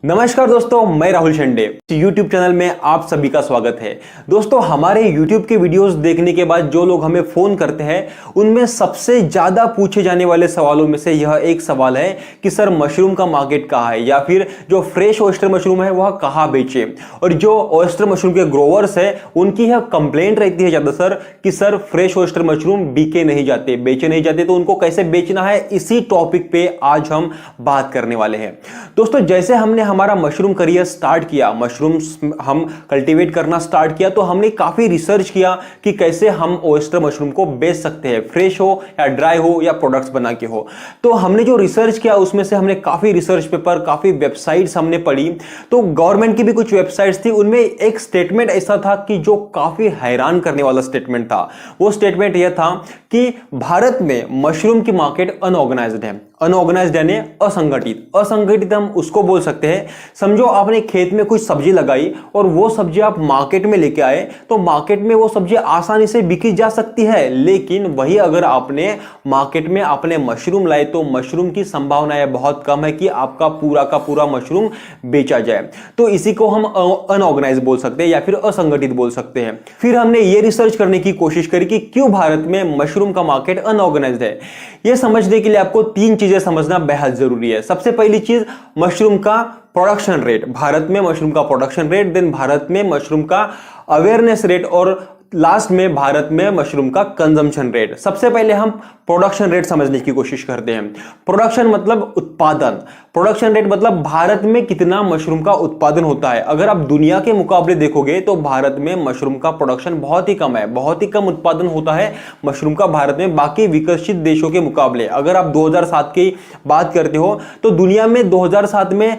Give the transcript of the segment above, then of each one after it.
नमस्कार दोस्तों, मैं राहुल शेंडे। YouTube चैनल में आप सभी का स्वागत है। दोस्तों, हमारे YouTube के वीडियोस देखने के बाद जो लोग हमें फोन करते हैं उनमें सबसे ज्यादा पूछे जाने वाले सवालों में से यह एक सवाल है कि सर मशरूम का मार्केट कहाँ है, या फिर जो फ्रेश ऑयस्टर मशरूम है वह कहाँ बेचे। और जो ऑयस्टर मशरूम के ग्रोवर्स है उनकी यह कंप्लेंट रहती है ज्यादा सर कि सर फ्रेश ऑयस्टर मशरूम बिके नहीं जाते, बेचे नहीं जाते, तो उनको कैसे बेचना है, इसी टॉपिक पे आज हम बात करने वाले हैं। दोस्तों, जैसे हमने हमारा मशरूम करियर स्टार्ट किया, मशरूम्स हम कल्टीवेट करना स्टार्ट किया, तो हमने काफी रिसर्च किया कि कैसे हम ऑयस्टर मशरूम को बेच सकते हैं, फ्रेश हो या ड्राई हो या प्रोडक्ट्स बना के हो। तो हमने जो रिसर्च किया उसमें से हमने काफी रिसर्च पेपर, काफी वेबसाइट्स हमने पढ़ी। तो गवर्नमेंट की भी कुछ वेबसाइट्स थी, उनमें एक स्टेटमेंट ऐसा था कि जो काफी हैरान करने वाला स्टेटमेंट था। वो स्टेटमेंट यह था कि भारत में मशरूम की मार्केट अनऑर्गेनाइज्ड है। अनऑर्गेनाइज्ड यानी असंगठित। असंगठित हम उसको बोल सकते हैं, समझो आपने खेत में कुछ सब्जी लगाई और वो सब्जी आप मार्केट में लेके आए, तो मार्केट में वो सब्जी आसानी से बिकी जा सकती है। लेकिन वही अगर आपने मार्केट में अपने मशरूम लाए तो मशरूम की संभावना बहुत कम है कि आपका पूरा का पूरा मशरूम बेचा जाए। तो इसी को हम अनऑर्गेनाइज्ड बोल सकते हैं या फिर असंगठित बोल सकते हैं। फिर हमने ये रिसर्च करने की कोशिश करी कि क्यों भारत में मशरूम का मार्केट अनऑर्गेनाइज्ड है। यह समझने के लिए आपको तीन चीजें समझना बेहद जरूरी है। सबसे पहली चीज, मशरूम का प्रोडक्शन रेट, भारत में मशरूम का प्रोडक्शन रेट, देन भारत में मशरूम का अवेयरनेस रेट, और लास्ट में भारत में मशरूम का कंजम्पशन रेट। सबसे पहले हम प्रोडक्शन रेट समझने की कोशिश करते हैं। प्रोडक्शन मतलब उत्पादन, प्रोडक्शन रेट मतलब भारत में कितना मशरूम का उत्पादन होता है। अगर आप दुनिया के मुकाबले देखोगे तो भारत में मशरूम का प्रोडक्शन बहुत ही कम है, बहुत ही कम उत्पादन होता है मशरूम का भारत में बाकी विकसित देशों के मुकाबले। अगर आप 2007 की बात करते हो तो दुनिया में 2007 में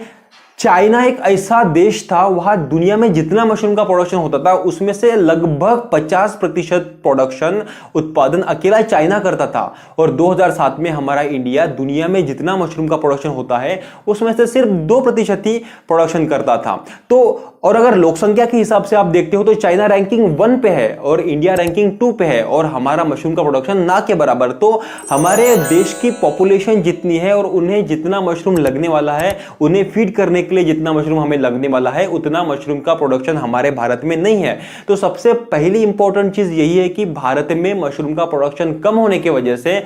चाइना एक ऐसा देश था, वहां दुनिया में जितना मशरूम का प्रोडक्शन होता था उसमें से लगभग 50% प्रोडक्शन उत्पादन अकेला चाइना करता था। और 2007 में हमारा इंडिया दुनिया में जितना मशरूम का प्रोडक्शन होता है उसमें से सिर्फ 2% ही प्रोडक्शन करता था। तो और अगर लोक संख्या के हिसाब से आप देखते हो तो चाइना रैंकिंग 1 पे है और इंडिया रैंकिंग 2 पे है, और हमारा मशरूम का प्रोडक्शन ना के बराबर। तो हमारे देश की पॉपुलेशन जितनी है और उन्हें जितना मशरूम लगने वाला है, उन्हें फीड करने के लिए जितना मशरूम हमें लगने वाला है, उतना मशरूम का प्रोडक्शन हमारे भारत में नहीं है। तो सबसे पहली इंपॉर्टेंट चीज यही है कि भारत में मशरूम का प्रोडक्शन कम होने की वजह से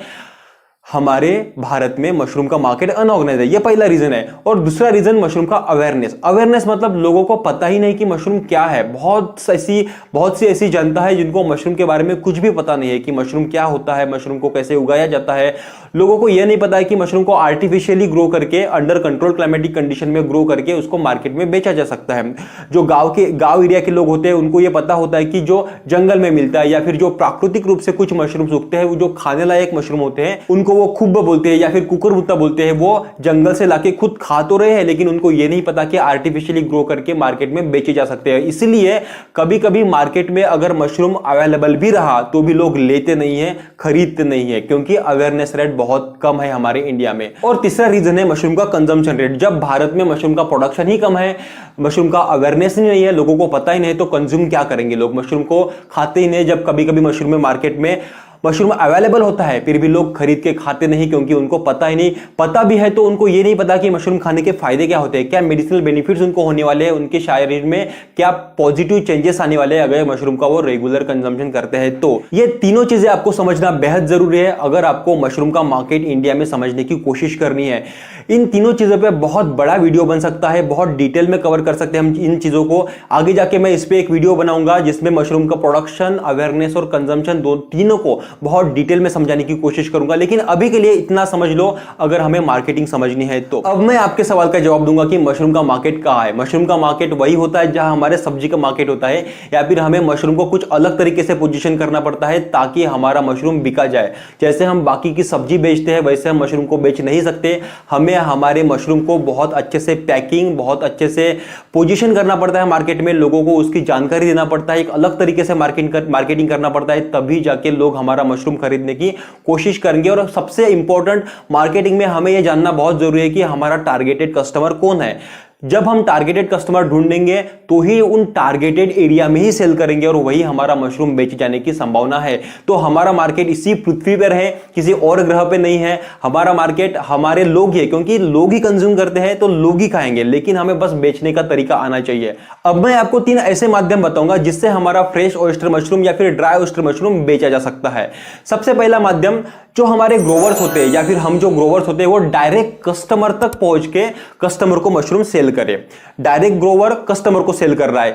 हमारे भारत में मशरूम का मार्केट अनऑर्गेनाइज्ड है। यह पहला रीजन है। और दूसरा रीजन मशरूम का अवेयरनेस। अवेयरनेस मतलब लोगों को पता ही नहीं कि मशरूम क्या है। बहुत सी ऐसी जनता है जिनको मशरूम के बारे में कुछ भी पता नहीं है कि मशरूम क्या होता है, मशरूम को कैसे उगाया जाता है। लोगों को यह नहीं पता है कि मशरूम को आर्टिफिशियली ग्रो करके, अंडर कंट्रोल क्लाइमेटिक कंडीशन में ग्रो करके उसको मार्केट में बेचा जा सकता है। जो गांव एरिया के लोग होते हैं उनको यह पता होता है कि जो जंगल में मिलता है या फिर जो प्राकृतिक रूप से कुछ मशरूम उगते हैं, वो जो खाने लायक मशरूम होते हैं उनको वो खुब बोलते हैं या फिर कुकुरमुत्ता बोलते हैं। वो जंगल से लाके खुद खा तो रहे हैं लेकिन उनको ये नहीं पता कि आर्टिफिशियली ग्रो करके मार्केट में बेचे जा सकते हैं। इसलिए कभी कभी मार्केट में अगर मशरूम अवेलेबल भी रहा तो भी लोग लेते नहीं है, खरीदते नहीं है, क्योंकि अवेयरनेस रेट बहुत कम है हमारे इंडिया में। और तीसरा रीजन है मशरूम का कंजम्पशन रेट। जब भारत में मशरूम का प्रोडक्शन ही कम है, मशरूम का अवेयरनेस ही नहीं है, लोगों को पता ही नहीं, तो कंज्यूम क्या करेंगे लोग? मशरूम को खाते ही नहीं। जब कभी कभी मशरूम में मार्केट में मशरूम अवेलेबल होता है फिर भी लोग खरीद के खाते नहीं, क्योंकि उनको पता ही नहीं। पता भी है तो उनको ये नहीं पता कि मशरूम खाने के फायदे क्या होते हैं, क्या मेडिसिनल बेनिफिट्स उनको होने वाले हैं, उनके शरीर में क्या पॉजिटिव चेंजेस आने वाले हैं अगर मशरूम का वो रेगुलर कंजम्पशन करते हैं। तो ये तीनों चीजें आपको समझना बेहद जरूरी है अगर आपको मशरूम का मार्केट इंडिया में समझने की कोशिश करनी है। इन तीनों चीजों पर बहुत बड़ा वीडियो बन सकता है, बहुत डिटेल में कवर कर सकते हैं हम इन चीजों को। आगे जाके मैं इस पर एक वीडियो बनाऊंगा जिसमें मशरूम का प्रोडक्शन, अवेयरनेस और कंजम्पशन तीनों को बहुत डिटेल में समझाने की कोशिश करूंगा। लेकिन अभी के लिए इतना समझ लो अगर हमें मार्केटिंग समझनी है तो। अब मैं आपके सवाल का जवाब दूंगा कि मशरूम का मार्केट कहां है। मशरूम का मार्केट वही होता है जहां हमारे सब्जी का मार्केट होता है, या फिर हमें मशरूम को कुछ अलग तरीके से पोजीशन करना पड़ता है ताकि हमारा मशरूम बिका जाए। जैसे हम बाकी की सब्जी बेचते हैं वैसे हम मशरूम को बेच नहीं सकते। हमें हमारे मशरूम को बहुत अच्छे से पैकिंग, बहुत अच्छे से पोजीशन करना पड़ता है मार्केट में, लोगों को उसकी जानकारी देना पड़ता है, एक अलग तरीके से मार्केटिंग करना पड़ता है, तभी जाके लोग हमारा मशरूम खरीदने की कोशिश करेंगे। और सबसे इंपॉर्टेंट, मार्केटिंग में हमें यह जानना बहुत जरूरी है कि हमारा टारगेटेड कस्टमर कौन है। जब हम टारगेटेड कस्टमर ढूंढेंगे तो ही उन टारगेटेड एरिया में ही सेल करेंगे और वही हमारा मशरूम बेचे जाने की संभावना है। तो हमारा मार्केट इसी पृथ्वी पर है, किसी और ग्रह पे नहीं है। हमारा मार्केट हमारे लोग ही है, क्योंकि लोग ही कंज्यूम करते हैं तो लोग ही खाएंगे, लेकिन हमें बस बेचने का तरीका आना चाहिए। अब मैं आपको 3 ऐसे माध्यम बताऊंगा जिससे हमारा फ्रेश ऑयस्टर मशरूम या फिर ड्राई ऑयस्टर मशरूम बेचा जा सकता है। सबसे पहला माध्यम, जो हमारे ग्रोवर्स होते हैं या फिर हम जो ग्रोवर्स होते हैं वो डायरेक्ट कस्टमर तक पहुंच के कस्टमर को मशरूम सेल करें। डायरेक्ट ग्रोवर कस्टमर को सेल कर रहा है,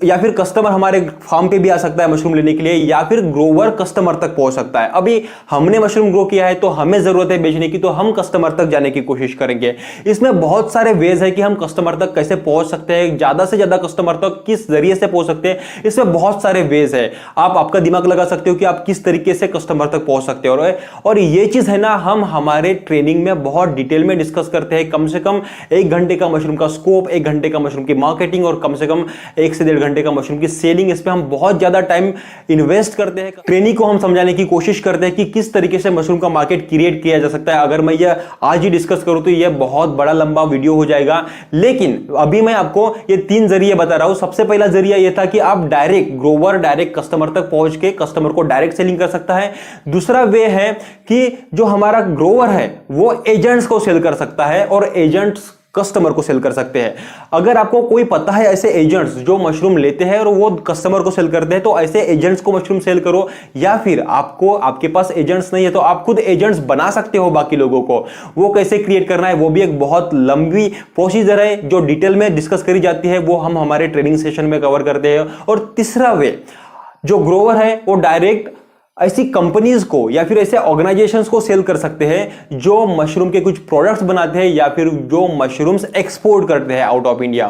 या फिर कस्टमर हमारे फार्म पे भी आ सकता है मशरूम लेने के लिए, या फिर ग्रोवर कस्टमर तक पहुंच सकता है। अभी हमने मशरूम ग्रो किया है तो हमें जरूरत है बेचने की, तो हम कस्टमर तक जाने की कोशिश करेंगे। इसमें बहुत सारे वेज है कि हम कस्टमर तक कैसे पहुंच सकते हैं, ज्यादा से ज्यादा कस्टमर तक किस जरिए से पहुंच सकते हैं, इसमें बहुत सारे वेज है। आप आपका दिमाग लगा सकते हो कि आप किस तरीके से कस्टमर तक पहुंच सकते हो। और ये चीज है ना, हम हमारे ट्रेनिंग में बहुत डिटेल में डिस्कस करते हैं। कम से कम 1 घंटे का मशरूम का स्कोप, 1 घंटे का मशरूम की मार्केटिंग और कम से कम 1 से 1.5 घंटे का मशरूम की सेलिंग, इस पे हम बहुत ज्यादा टाइम इन्वेस्ट करते हैं। ट्रेनिंग को हम समझाने की कोशिश करते हैं कि किस तरीके से मशरूम का मार्केट क्रिएट किया जा सकता है। अगर मैं ये आज ही डिस्कस करूं तो ये बहुत बड़ा लंबा वीडियो हो जाएगा, लेकिन अभी मैं आपको ये 3 जरिए बता रहा हूं। सबसे पहला जरिया ये था कि आप डायरेक्ट ग्रोवर डायरेक्ट कस्टमर तक पहुंच के कस्टमर को डायरेक्ट सेलिंग कर सकता है। दूसरा वे है कि जो हमारा ग्रोवर है वो एजेंट्स को सेल कर सकता है और एजेंट्स कस्टमर को सेल कर सकते हैं। अगर आपको कोई पता है ऐसे एजेंट्स जो मशरूम लेते हैं और वो कस्टमर को सेल करते हैं, तो ऐसे एजेंट्स को मशरूम सेल करो। या फिर आपके पास एजेंट्स नहीं है तो आप खुद एजेंट्स बना सकते हो बाकी लोगों को। वो कैसे क्रिएट करना है वो भी एक बहुत लंबी प्रोसीजर है जो डिटेल में डिस्कस करी जाती है, वो हम हमारे ट्रेनिंग सेशन में कवर करते हैं। और तीसरा वे, जो ग्रोवर है वो डायरेक्ट ऐसी कंपनीज को या फिर ऐसे ऑर्गेनाइजेशंस को सेल कर सकते हैं जो मशरूम के कुछ प्रोडक्ट्स बनाते हैं या फिर जो मशरूम्स एक्सपोर्ट करते हैं आउट ऑफ इंडिया।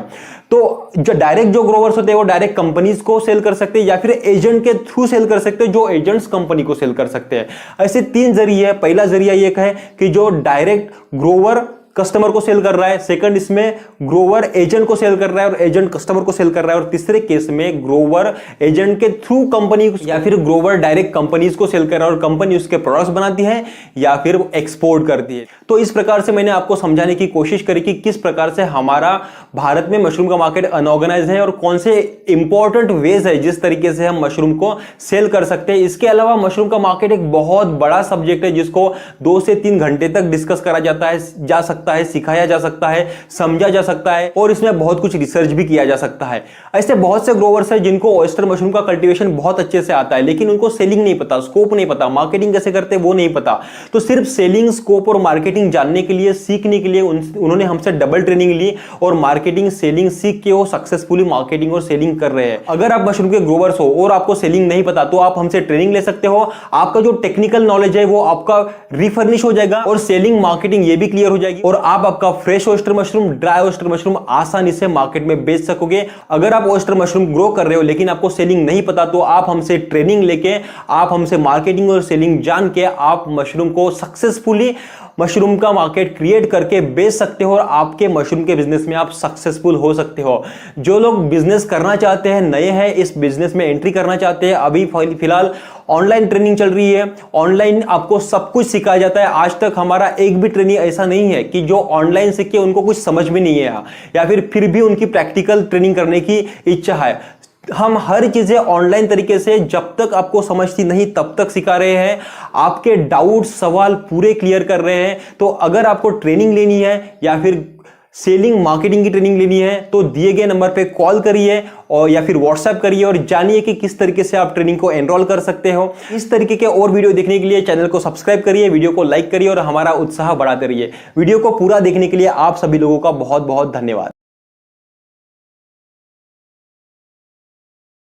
तो जो डायरेक्ट जो ग्रोवर्स होते हैं वो डायरेक्ट कंपनीज को सेल कर सकते हैं या फिर एजेंट के थ्रू सेल कर सकते हैं, जो एजेंट्स कंपनी को सेल कर सकते हैं। ऐसे 3 जरिए है। पहला जरिया ये है कि जो डायरेक्ट ग्रोवर कस्टमर को सेल कर रहा है, सेकंड इसमें ग्रोवर एजेंट को सेल कर रहा है और एजेंट कस्टमर को सेल कर रहा है, और तीसरे केस में ग्रोवर एजेंट के थ्रू कंपनी या फिर ग्रोवर डायरेक्ट कंपनीज को सेल कर रहा है और कंपनी उसके प्रोडक्ट्स बनाती है या फिर एक्सपोर्ट करती है। तो इस प्रकार से मैंने आपको समझाने की कोशिश करी कि किस प्रकार से हमारा भारत में मशरूम का मार्केट अनऑर्गेनाइज है और कौन से इंपॉर्टेंट वेज है जिस तरीके से हम मशरूम को सेल कर सकते हैं। इसके अलावा मशरूम का मार्केट एक बहुत बड़ा सब्जेक्ट है जिसको 2 से 3 घंटे तक डिस्कस करा जा सकता है, सिखाया जा सकता है, समझा जा सकता है और इसमें बहुत कुछ रिसर्च भी किया जा सकता है। ऐसे बहुत से ग्रोवर्स हैं जिनको ऑयस्टर मशरूम का कल्टीवेशन बहुत अच्छे से आता है, लेकिन उनको सेलिंग नहीं पता, स्कोप नहीं पता, मार्केटिंग कैसे करते हैं वो नहीं पता। तो सिर्फ सेलिंग, स्कोप और मार्केटिंग जानने के लिए, सीखने के लिए उन्होंने हमसे डबल ट्रेनिंग ली और मार्केटिंग सेलिंग सीख के वो सक्सेसफुली मार्केटिंग और सेलिंग कर रहे हैं। अगर आप मशरूम के ग्रोवर्स हो और आपको सेलिंग नहीं पता तो आप हमसे ट्रेनिंग ले सकते हो। आपका जो टेक्निकल नॉलेज है वो आपका रिफर्निश हो जाएगा और सेलिंग, मार्केटिंग ये भी क्लियर हो जाएगी और आप आपका fresh oyster mushroom, dry oyster mushroom आसानी से मार्केट में बेच सकोगे। अगर आप ऑयस्टर मशरूम ग्रो कर रहे हो लेकिन आपको सेलिंग नहीं पता तो आप हमसे ट्रेनिंग लेके, आप हमसे मार्केटिंग और सेलिंग जान के आप मशरूम को सक्सेसफुली मशरूम का मार्केट क्रिएट करके बेच सकते हो और आपके मशरूम के बिजनेस में आप सक्सेसफुल हो सकते हो। जो लोग बिजनेस करना चाहते हैं, नए हैं, इस बिजनेस में एंट्री करना चाहते हैं, अभी फिलहाल ऑनलाइन ट्रेनिंग चल रही है। ऑनलाइन आपको सब कुछ सिखाया जाता है। आज तक हमारा एक भी ट्रेनिंग ऐसा नहीं है कि जो ऑनलाइन सीख के उनको कुछ समझ में नहीं आया या फिर भी उनकी प्रैक्टिकल ट्रेनिंग करने की इच्छा है। हम हर चीजें ऑनलाइन तरीके से जब तक आपको समझती नहीं तब तक सिखा रहे हैं, आपके डाउट, सवाल पूरे क्लियर कर रहे हैं। तो अगर आपको ट्रेनिंग लेनी है या फिर सेलिंग, मार्केटिंग की ट्रेनिंग लेनी है तो दिए गए नंबर पे कॉल करिए और या फिर व्हाट्सएप करिए और जानिए कि किस तरीके से आप ट्रेनिंग को एनरोल कर सकते हो। इस तरीके के और वीडियो देखने के लिए चैनल को सब्सक्राइब करिए, वीडियो को लाइक करिए और हमारा उत्साह बढ़ाते रहिए। वीडियो को पूरा देखने के लिए आप सभी लोगों का बहुत बहुत धन्यवाद।